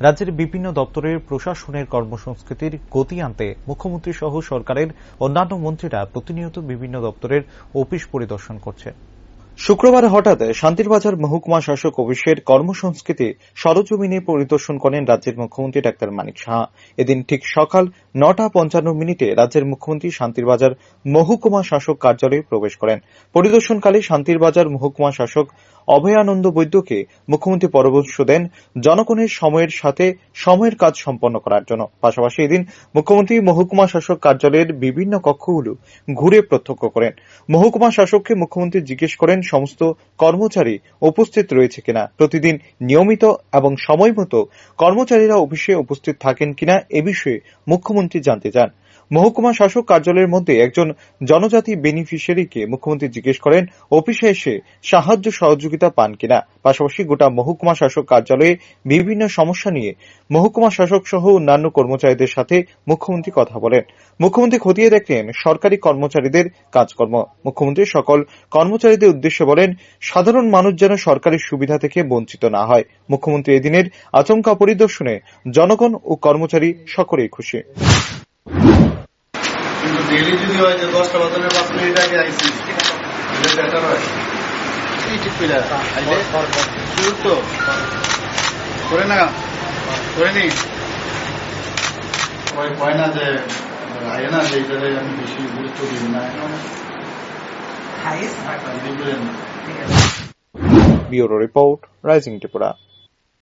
রাজ্যের বিভিন্ন দপ্তরের প্রশাসনের কর্মসংস্কৃতির গতি আনতে মুখ্যমন্ত্রী সহ সরকারের অন্যান্য মন্ত্রীরা প্রতিনিয়ত বিভিন্ন দপ্তরের অফিস পরিদর্শন করছেন। শুক্রবার হঠাৎ শান্তিরবাজার মহকুমা শাসক অফিসের কর্মসংস্কৃতি সরজমিনে পরিদর্শন করেন রাজ্যের মুখ্যমন্ত্রী ডাক্তার মানিক সাহা। এদিন ঠিক সকাল ৯:৫৫ রাজ্যের মুখ্যমন্ত্রী শান্তিরবাজার মহকুমা শাসক কার্যালয়ে প্রবেশ করেন। পরিদর্শনকালে শান্তিরবাজার মহকুমা শাসক অভয়ানন্দ বৈদ্যকে মুখ্যমন্ত্রী পরামর্শ দেন জনগণের সময়ের সাথে সময়ের কাজ সম্পন্ন করার জন্য। পাশাপাশি এদিন মুখ্যমন্ত্রী মহকুমা শাসক কার্যালয়ের বিভিন্ন কক্ষগুলো ঘুরে প্রত্যক্ষ করেন। মহকুমা শাসককে মুখ্যমন্ত্রী জিজ্ঞেস করেন সমস্ত কর্মচারী উপস্থিত রয়েছে কিনা, প্রতিদিন নিয়মিত এবং সময়মতো কর্মচারীরা অফিসে উপস্থিত থাকেন কিনা এ বিষয়ে মুখ্যমন্ত্রী জানতে চান। মহকুমা শাসক কার্যালয়ের মধ্যে একজন জনজাতি বেনিফিশিয়ারিকে মুখ্যমন্ত্রী জিজ্ঞেস করেন অফিসে এসে সাহায্য সহযোগিতা পান কিনা। পাশাপাশি গোটা মহকুমা শাসক কার্যালয়ে বিভিন্ন সমস্যা নিয়ে মহকুমা শাসক সহ অন্যান্য কর্মচারীদের সাথে মুখ্যমন্ত্রী কথা বলেন। মুখ্যমন্ত্রী খতিয়ে দেখলেন সরকারি কর্মচারীদের কাজকর্ম। মুখ্যমন্ত্রী সকল কর্মচারীদের উদ্দেশ্যে বলেন সাধারণ মানুষ যেন সরকারি সুবিধা থেকে বঞ্চিত না হয়। মুখ্যমন্ত্রী এদিনের আচমকা পরিদর্শনে জনগণ ও কর্মচারী সকলেই খুশি। কিন্তু ডেইলি যদি হয় যে 10টা বাজারের 5 মিনিট আগে আইসি এটা বেটার হয়। এই ঠিক কইলা আইলে শুরু তো করে না করে নি ওই কয় না যে আয় না যে এটারে আমি বেশি গুরুত্ব দিই না ব্যুরো রিপোর্ট, রাইজিং ত্রিপুরা।